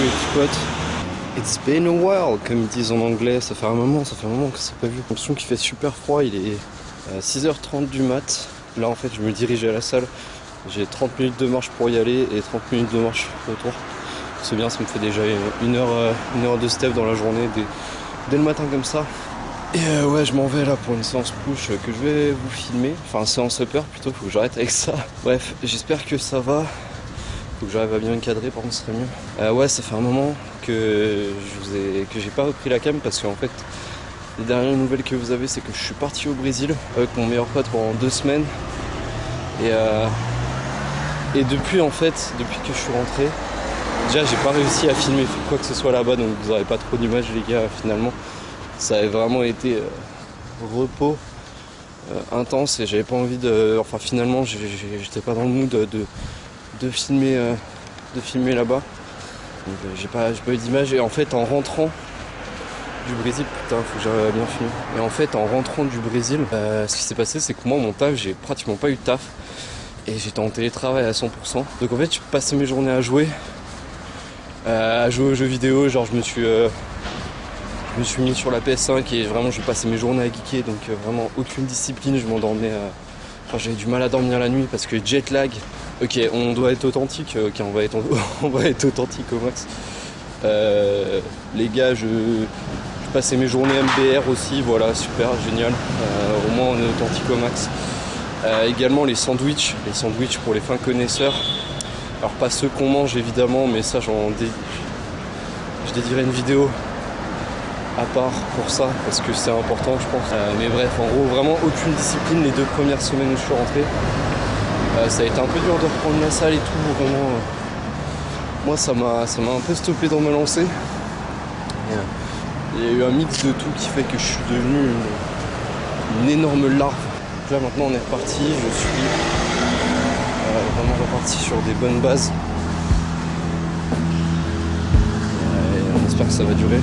les petits potes. It's been a while, comme ils disent en anglais, ça fait un moment que c'est pas vu. J'ai l'impression qu'il fait super froid, il est 6h30 du mat. Là en fait je me dirige à la salle, j'ai 30 minutes de marche pour y aller et 30 minutes de marche retour. C'est bien, ça me fait déjà une heure de step dans la journée dès le matin comme ça. Et ouais, je m'en vais là pour une séance push que je vais vous filmer. Enfin, séance upper plutôt, faut que j'arrête avec ça. Bref, j'espère que ça va. Faut que j'arrive à bien encadrer, par contre ce serait mieux. Ouais, ça fait un moment que j'ai pas repris la cam parce qu'en fait, les dernières nouvelles que vous avez, c'est que je suis parti au Brésil avec mon meilleur pote pendant 2 semaines. Et depuis en fait, depuis que je suis rentré, déjà j'ai pas réussi à filmer quoi que ce soit là-bas, donc vous aurez pas trop d'images les gars finalement. Ça avait vraiment été repos intense et j'avais pas envie de. Enfin finalement j'étais pas dans le mood de filmer là-bas. Donc j'ai pas eu d'images et en fait en rentrant du Brésil, putain faut que j'arrive à bien filmer. Et en fait en rentrant du Brésil, ce qui s'est passé c'est que moi mon taf, j'ai pratiquement pas eu de taf. Et j'étais en télétravail à 100%. Donc en fait je passais mes journées à jouer aux jeux vidéo, genre je me suis mis sur la PS5 et vraiment je passais mes journées à geeker, donc vraiment aucune discipline, je m'endormais, enfin j'avais du mal à dormir la nuit parce que jet lag, ok on doit être authentique, ok on va être authentique au max. Les gars je passais mes journées MBR aussi, voilà super, génial, au moins on est authentique au max. Également les sandwichs pour les fins connaisseurs, alors pas ceux qu'on mange évidemment, mais ça je dédierai une vidéo à part pour ça parce que c'est important je pense. Mais bref, en gros vraiment aucune discipline les 2 premières semaines où je suis rentré. Ça a été un peu dur de reprendre la salle et tout, vraiment. Moi ça m'a un peu stoppé dans ma lancée. Il y a eu un mix de tout qui fait que je suis devenu une énorme larve. Donc là maintenant on est reparti, je suis vraiment reparti sur des bonnes bases. Et on espère que ça va durer.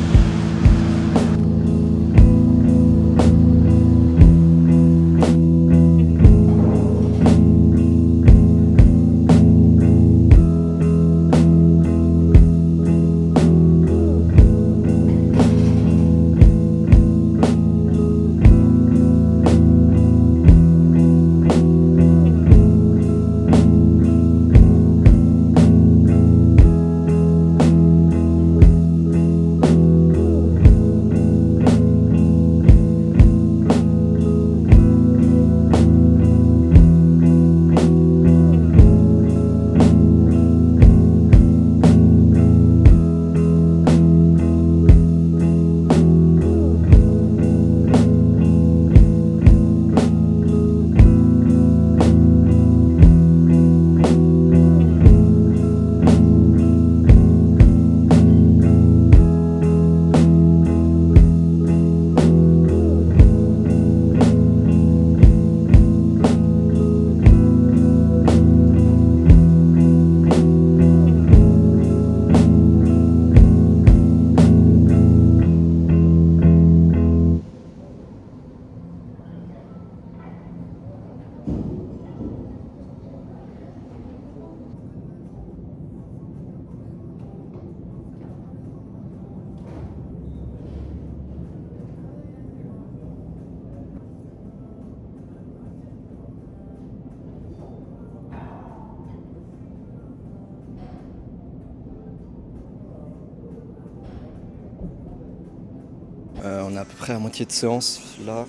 On est à peu près à moitié de séance là.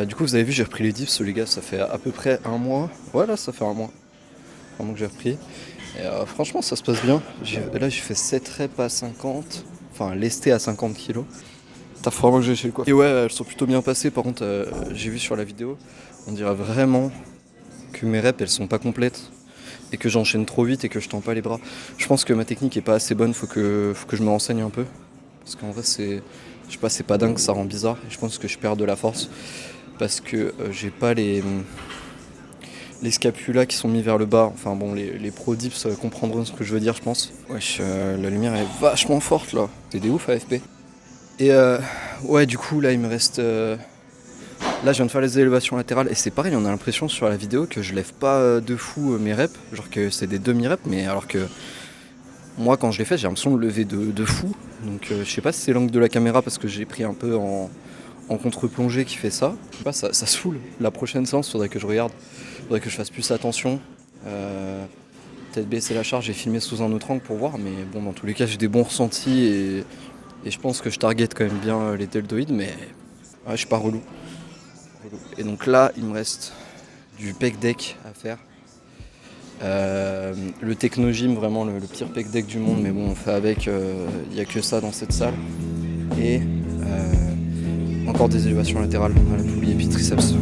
Du coup vous avez vu j'ai repris les dips les gars, ça fait à peu près un mois. Ouais là ça fait un mois vraiment que j'ai repris. Et franchement ça se passe bien. Là j'ai fait 7 reps à 50. Enfin lesté à 50 kg. T'as vraiment que j'ai chez le coiffeur. Et ouais elles sont plutôt bien passées. Par contre j'ai vu sur la vidéo, on dirait vraiment que mes reps elles sont pas complètes. Et que j'enchaîne trop vite et que je tends pas les bras. Je pense que ma technique est pas assez bonne, faut que je me renseigne un peu. Parce qu'en vrai c'est. Je sais pas, c'est pas dingue, ça rend bizarre. Et je pense que je perds de la force. Parce que j'ai pas les scapulas qui sont mis vers le bas. Enfin bon, les pro dips comprendront ce que je veux dire, je pense. Wesh, la lumière est vachement forte là. C'est des ouf AFP. Et ouais, du coup, là il me reste. Là, je viens de faire les élévations latérales. Et c'est pareil, on a l'impression sur la vidéo que je lève pas de fou mes reps. Genre que c'est des demi-reps, mais alors que. moi quand je l'ai fait j'ai l'impression de lever de fou. Donc je sais pas si c'est l'angle de la caméra parce que j'ai pris un peu en contre-plongée qui fait ça. Je sais pas, ça saoule. La prochaine séance, faudrait que je regarde, faudrait que je fasse plus attention. Peut-être baisser la charge et filmer sous un autre angle pour voir, mais bon, dans tous les cas j'ai des bons ressentis et je pense que je target quand même bien les deltoïdes, mais ouais, je suis pas relou. Et donc là il me reste du pec deck à faire. Le technogym, vraiment le pire pec deck du monde, mais bon on fait avec, il n'y a que ça dans cette salle. Et encore des élévations latérales à la poulie et puis triceps.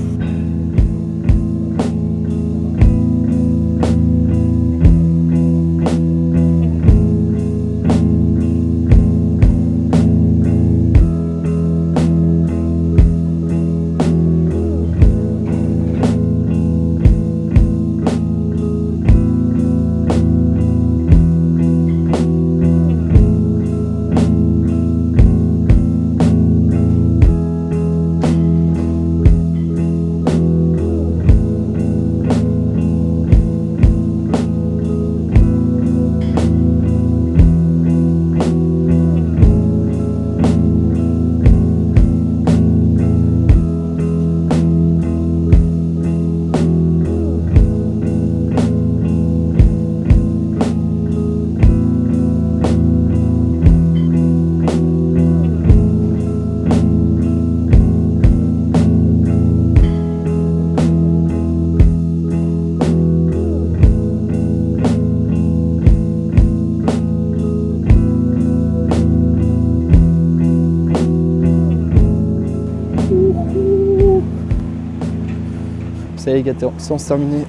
Ça y est les gars, séance terminée.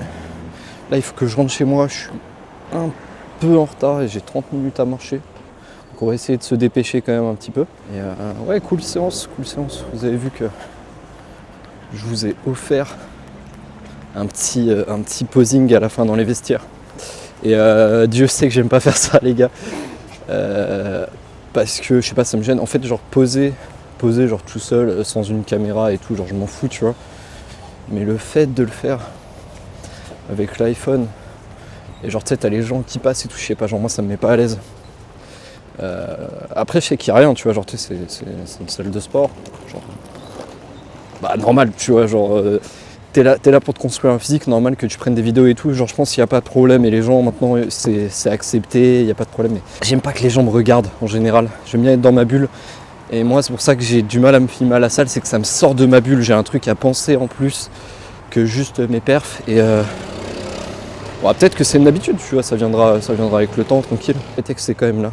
Là il faut que je rentre chez moi, je suis un peu en retard et j'ai 30 minutes à marcher. Donc on va essayer de se dépêcher quand même un petit peu. Et ouais, cool séance. Vous avez vu que je vous ai offert un petit posing à la fin dans les vestiaires. Et Dieu sait que j'aime pas faire ça les gars. Parce que je sais pas, ça me gêne. En fait genre poser genre tout seul sans une caméra et tout, genre je m'en fous tu vois. Mais le fait de le faire avec l'iPhone, et genre tu sais t'as les gens qui passent et tout, je sais pas, genre moi ça me met pas à l'aise. Après je sais qu'il y a rien, tu vois, genre tu sais c'est une salle de sport, genre bah normal, tu vois, genre t'es là pour te construire un physique, normal que tu prennes des vidéos et tout, genre je pense qu'il n'y a pas de problème et les gens maintenant c'est accepté, il n'y a pas de problème. Mais j'aime pas que les gens me regardent en général, j'aime bien être dans ma bulle. Et moi c'est pour ça que j'ai du mal à me filmer à la salle, c'est que ça me sort de ma bulle, j'ai un truc à penser en plus que juste mes perfs. Et bon, peut-être que c'est une habitude, tu vois, ça viendra avec le temps, tranquille. Le fait est que c'est quand même là.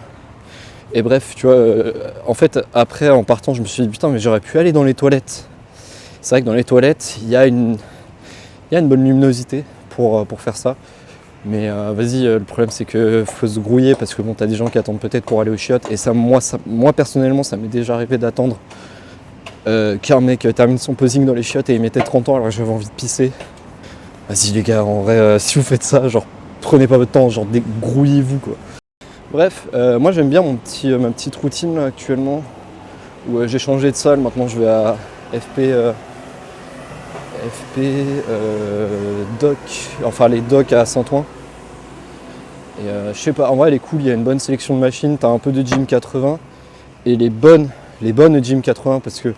Et bref, tu vois, en fait après en partant je me suis dit putain mais j'aurais pu aller dans les toilettes. C'est vrai que dans les toilettes il y a une bonne luminosité pour faire ça. Mais vas-y, le problème c'est que faut se grouiller parce que bon t'as des gens qui attendent peut-être pour aller aux chiottes. Et ça, moi personnellement ça m'est déjà arrivé d'attendre qu'un mec termine son posing dans les chiottes et il mettait 30 ans alors que j'avais envie de pisser. Vas-y les gars, en vrai si vous faites ça, genre prenez pas votre temps, genre grouillez-vous quoi. Bref, moi j'aime bien ma petite routine là, actuellement où j'ai changé de salle, maintenant je vais à doc, enfin les docs à Saint-Ouen. Et je sais pas, en vrai elle est cool, il y a une bonne sélection de machines, t'as un peu de Gym 80 et les bonnes Gym 80 parce que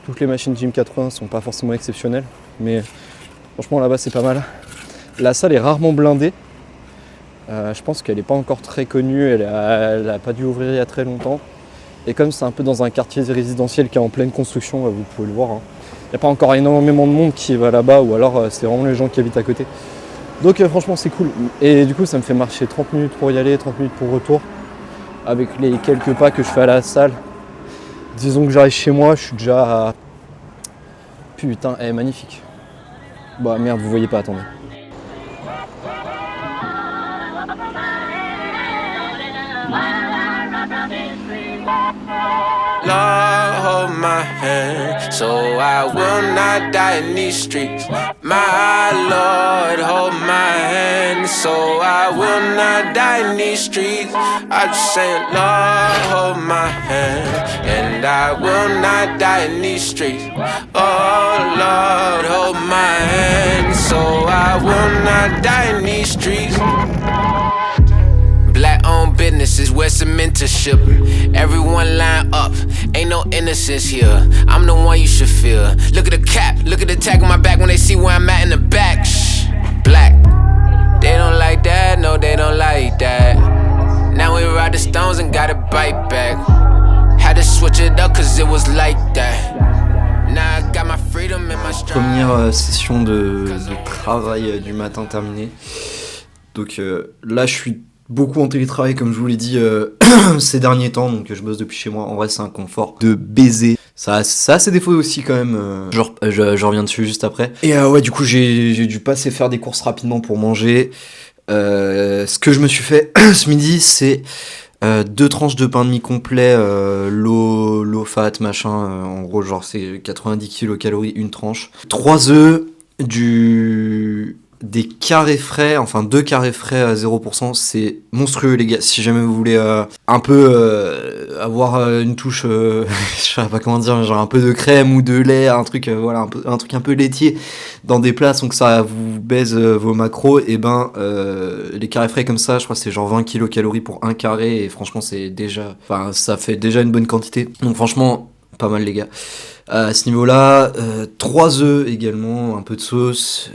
toutes les machines Gym 80 sont pas forcément exceptionnelles, mais franchement là-bas c'est pas mal. La salle est rarement blindée, je pense qu'elle est pas encore très connue, elle a pas dû ouvrir il y a très longtemps. Et comme c'est un peu dans un quartier résidentiel qui est en pleine construction, vous pouvez le voir, hein. Il n'y a pas encore énormément de monde qui va là-bas ou alors c'est vraiment les gens qui habitent à côté. Donc franchement c'est cool. Et du coup ça me fait marcher 30 minutes pour y aller, 30 minutes pour retour. Avec les quelques pas que je fais à la salle. Disons que j'arrive chez moi, je suis déjà à... Putain, elle est magnifique. Bah merde, vous voyez pas, attendez. Lord, hold my hand, so I will not die in these streets. My Lord, hold my hand, so I will not die in these streets. I just say, Lord, hold my hand, and I will not die in these streets. Oh Lord, hold my hand, so I will not die in these streets. Black owned business, witnesses, where's some mentorship? Everyone line up, ain't no innocence here. I'm the one you should fear. Look at the cap, look at the tag on my back when they see where I'm at in the back. Shh, black. They don't like that, no, they don't like that. Now we ride the stones and gotta bite back. Had to switch it up cause it was like that. Now I got my freedom and my stride. Première session de travail du matin terminée. Donc là je suis beaucoup en télétravail comme je vous l'ai dit ces derniers temps, donc je bosse depuis chez moi. En vrai c'est un confort de baiser. Ça a ses défauts aussi quand même, je reviens dessus juste après. Et ouais du coup j'ai dû passer faire des courses rapidement pour manger. Ce que je me suis fait ce midi c'est 2 tranches de pain de mie complet, low fat machin, en gros genre c'est 90 kilocalories une tranche. 3 œufs, des carrés frais, enfin 2 carrés frais à 0%, c'est monstrueux les gars. Si jamais vous voulez un peu avoir une touche, je sais pas comment dire, genre un peu de crème ou de lait, un truc voilà, un truc un peu laitier dans des plats sans que ça vous baise vos macros, et ben les carrés frais comme ça, je crois que c'est genre 20 kilocalories pour un carré, et franchement c'est déjà, enfin ça fait déjà une bonne quantité. Donc franchement, pas mal les gars. À ce niveau-là, 3 œufs également, un peu de sauce,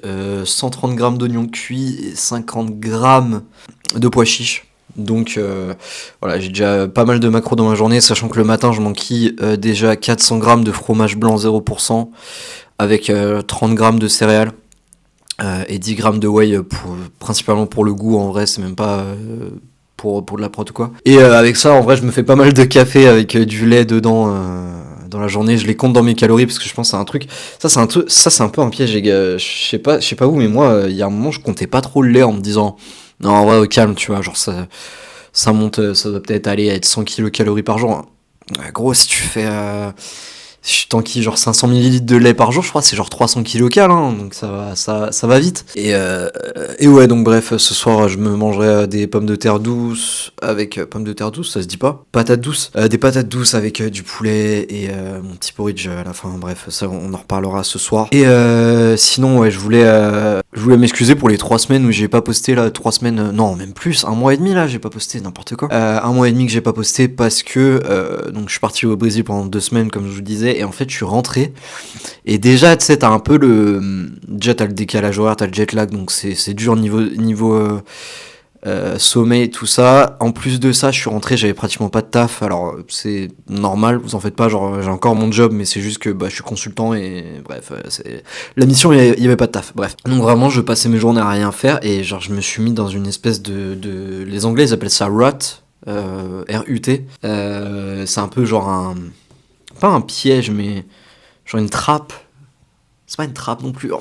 130 grammes d'oignons cuits et 50 grammes de pois chiches. Donc voilà, j'ai déjà pas mal de macros dans ma journée, sachant que le matin je m'enquille déjà 400 grammes de fromage blanc 0%, avec 30 grammes de céréales et 10 grammes de whey, principalement pour le goût. En vrai c'est même pas pour de la prot ou quoi. Et avec ça en vrai je me fais pas mal de café avec du lait dedans dans la journée. Je les compte dans mes calories parce que je pense que c'est un truc, ça c'est un peu un piège les gars. Je sais pas où, mais moi il y a un moment je comptais pas trop le lait en me disant non en vrai au calme, tu vois, genre ça monte, ça doit peut-être aller à être 100 kilocalories par jour. Gros, si tu fais si je t'enquille genre 500 ml de lait par jour, je crois que c'est genre 300 kilocal, hein, donc ça va vite. Et ouais, donc bref, ce soir je me mangerai des pommes de terre douces avec pommes de terre douces, ça se dit pas, patates douces, des patates douces avec du poulet et mon petit porridge à la fin. Bref, ça on en reparlera ce soir. Et sinon ouais, je voulais m'excuser pour les 3 semaines où j'ai pas posté là, 3 semaines, non même plus, 1 mois et demi là, j'ai pas posté n'importe quoi. 1 mois et demi que j'ai pas posté parce que donc je suis parti au Brésil pendant 2 semaines comme je vous disais. Et en fait je suis rentré et déjà tu sais t'as un peu déjà t'as le décalage horaire, t'as le jet lag, donc c'est dur niveau sommeil, tout ça. En plus de ça je suis rentré, j'avais pratiquement pas de taf. Alors c'est normal, vous en faites pas, genre j'ai encore mon job, mais c'est juste que je suis consultant et bref, la mission il y avait pas de taf, bref. Donc vraiment je passais mes journées à rien faire et genre je me suis mis dans une espèce de les anglais ils appellent ça rut, R-U-T. C'est un peu genre pas un piège, mais genre une trappe. C'est pas une trappe non plus.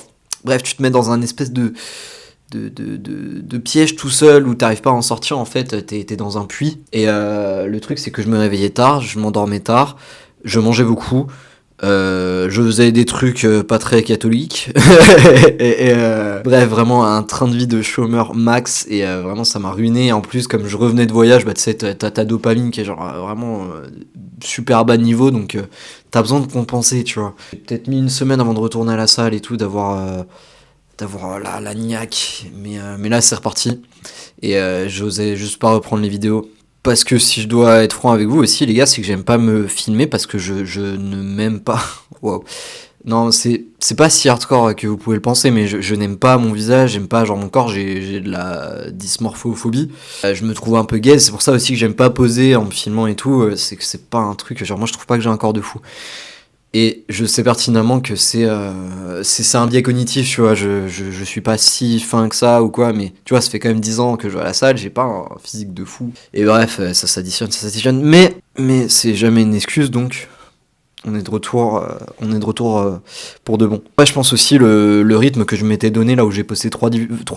Bref, tu te mets dans un espèce de piège tout seul où t'arrives pas à en sortir. En fait, t'es dans un puits. Et le truc, c'est que je me réveillais tard, je m'endormais tard, je mangeais beaucoup. Je faisais des trucs pas très catholiques. Bref, vraiment un train de vie de chômeur max. Et vraiment, ça m'a ruiné. En plus, comme je revenais de voyage, tu sais, t'as ta dopamine qui est genre vraiment super bas niveau. Donc, t'as besoin de compenser, tu vois. J'ai peut-être mis 1 semaine avant de retourner à la salle et tout, d'avoir la niaque. Mais là, c'est reparti. Et j'osais juste pas reprendre les vidéos. Parce que si je dois être franc avec vous aussi les gars, c'est que j'aime pas me filmer parce que je ne m'aime pas. Wow. Non, c'est pas si hardcore que vous pouvez le penser, mais je n'aime pas mon visage, j'aime pas genre mon corps, j'ai de la dysmorphophobie. Je me trouve un peu gaze, c'est pour ça aussi que j'aime pas poser en me filmant et tout, c'est que c'est pas un truc, genre moi je trouve pas que j'ai un corps de fou. Et je sais pertinemment que c'est un biais cognitif, tu vois, je suis pas si fin que ça ou quoi, mais tu vois, ça fait quand même 10 ans que je vais à la salle, j'ai pas un physique de fou. Et bref, ça s'additionne, mais c'est jamais une excuse, donc on est de retour pour de bon. Ouais, je pense aussi le rythme que je m'étais donné là où j'ai posté 3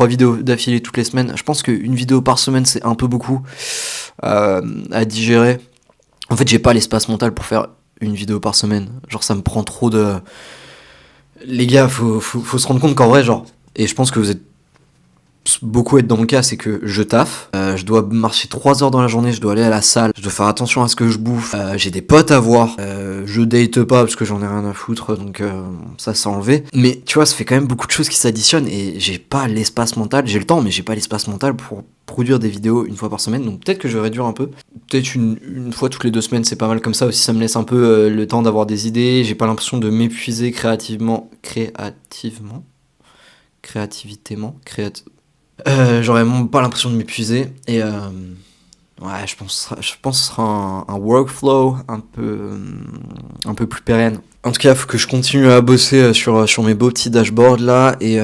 vidéos d'affilée toutes les semaines, je pense qu'une vidéo par semaine c'est un peu beaucoup à digérer. En fait, j'ai pas l'espace mental pour faire une vidéo par semaine, genre ça me prend trop de... Les gars, faut se rendre compte qu'en vrai, genre, et je pense que vous êtes beaucoup être dans le cas, c'est que je taffe, je dois marcher 3 heures dans la journée, je dois aller à la salle, je dois faire attention à ce que je bouffe, j'ai des potes à voir, je date pas parce que j'en ai rien à foutre, donc ça c'est enlevé. Mais tu vois, ça fait quand même beaucoup de choses qui s'additionnent et j'ai pas l'espace mental, j'ai le temps mais j'ai pas l'espace mental pour produire des vidéos une fois par semaine, donc peut-être que je vais réduire un peu. Peut-être une fois toutes les 2 semaines, c'est pas mal comme ça aussi, ça me laisse un peu le temps d'avoir des idées, j'ai pas l'impression de m'épuiser créativitément. J'aurais pas l'impression de m'épuiser, et ouais, je pense que ce sera un workflow un peu plus pérenne. En tout cas, il faut que je continue à bosser sur mes beaux petits dashboards là, et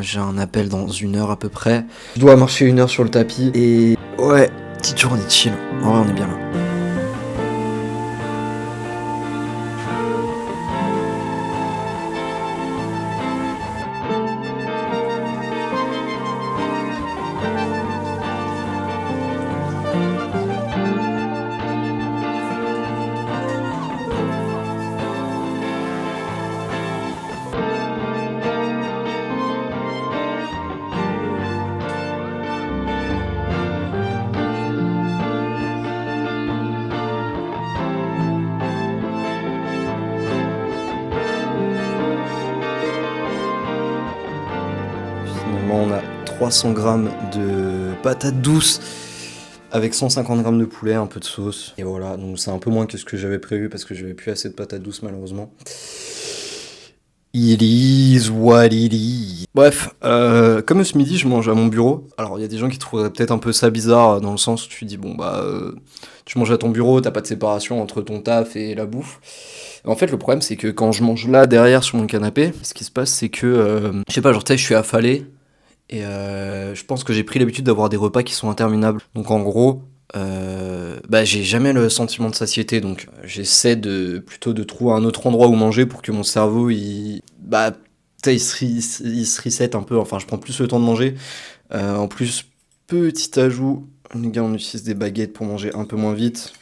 j'ai un appel dans 1 heure à peu près. Je dois marcher 1 heure sur le tapis, et ouais, petite journée de chill. En vrai, on est bien là. Finalement, on a 300 grammes de patates douces avec 150 grammes de poulet, un peu de sauce. Et voilà, donc c'est un peu moins que ce que j'avais prévu parce que j'avais plus assez de patates douces malheureusement. It is what it is. Bref, comme ce midi je mange à mon bureau. Alors il y a des gens qui trouveraient peut-être un peu ça bizarre dans le sens où tu dis bon bah tu manges à ton bureau, t'as pas de séparation entre ton taf et la bouffe. En fait le problème c'est que quand je mange là derrière sur mon canapé, ce qui se passe c'est que je sais pas, genre tu sais, je suis affalé. Et je pense que j'ai pris l'habitude d'avoir des repas qui sont interminables. Donc en gros, bah, j'ai jamais le sentiment de satiété. Donc j'essaie plutôt de trouver un autre endroit où manger pour que mon cerveau, bah, il se reset un peu. Enfin, je prends plus le temps de manger. En plus, petit ajout, les gars, on utilise des baguettes pour manger un peu moins vite.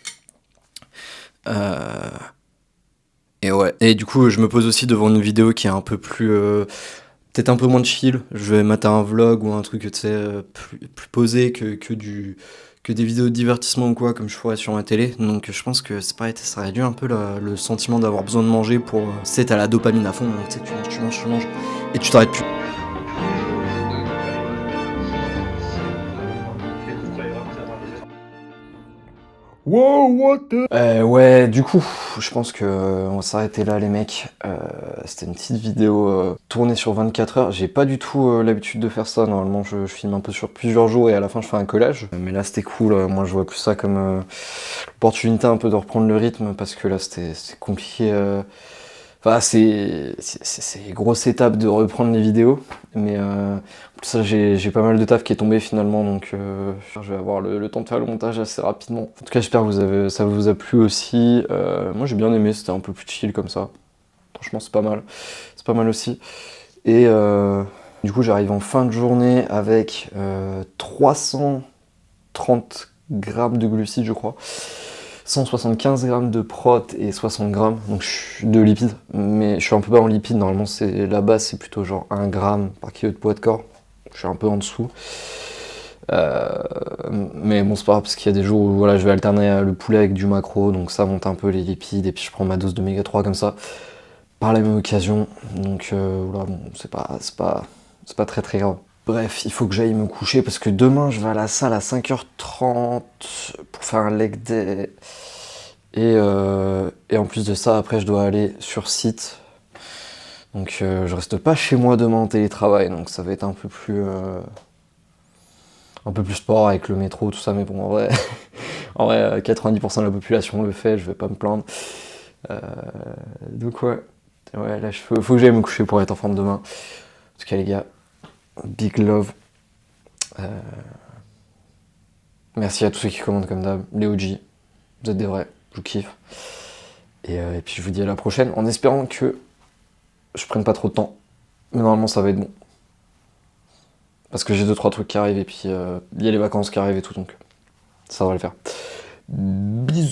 Et ouais. Et du coup, je me pose aussi devant une vidéo qui est un peu plus... peut-être un peu moins de chill, je vais mater un vlog ou un truc tu sais, plus posé que des vidéos de divertissement ou quoi, comme je ferais sur ma télé. Donc je pense que c'est pareil, ça réduit un peu le sentiment d'avoir besoin de manger pour... tu sais, t'as la dopamine à fond, donc tu sais, tu manges, et tu t'arrêtes plus. Wow, what the... ouais, du coup, je pense que on va s'arrêter là, les mecs. C'était une petite vidéo tournée sur 24 heures. J'ai pas du tout l'habitude de faire ça. Normalement, je filme un peu sur plusieurs jours et à la fin, je fais un collage. Mais là, c'était cool. Moi, je vois plus ça comme l'opportunité un peu de reprendre le rythme parce que là, c'était compliqué. Enfin, c'est une grosse étape de reprendre les vidéos, mais ça j'ai pas mal de taf qui est tombé finalement, donc je vais avoir le temps de faire le montage assez rapidement. En tout cas, j'espère que ça vous a plu aussi. Moi j'ai bien aimé, c'était un peu plus chill comme ça. Franchement, c'est pas mal aussi. Et du coup, j'arrive en fin de journée avec 330 grammes de glucides, je crois. 175 grammes de prot et 60 grammes donc de lipides, mais je suis un peu bas en lipides, normalement la base c'est plutôt genre 1 gramme par kilo de poids de corps, je suis un peu en dessous, mais bon c'est pas grave parce qu'il y a des jours où voilà, je vais alterner le poulet avec du maquereau, donc ça monte un peu les lipides et puis je prends ma dose d'oméga 3 comme ça par la même occasion, donc voilà, bon, c'est pas très très grave. Bref, il faut que j'aille me coucher parce que demain je vais à la salle à 5h30 pour faire un leg day. Et en plus de ça, après je dois aller sur site. Donc je reste pas chez moi demain en télétravail, donc ça va être un peu plus sport avec le métro, tout ça, mais bon en vrai, 90% de la population le fait, je vais pas me plaindre. Donc ouais, là faut que j'aille me coucher pour être en forme demain. En tout cas les gars, big love. Merci à tous ceux qui commandent comme d'hab, les OG, vous êtes des vrais, je vous kiffe. Et puis je vous dis à la prochaine, en espérant que je prenne pas trop de temps. Mais normalement ça va être bon. Parce que j'ai 2-3 trucs qui arrivent et puis il y a les vacances qui arrivent et tout, donc ça va le faire. Bisous.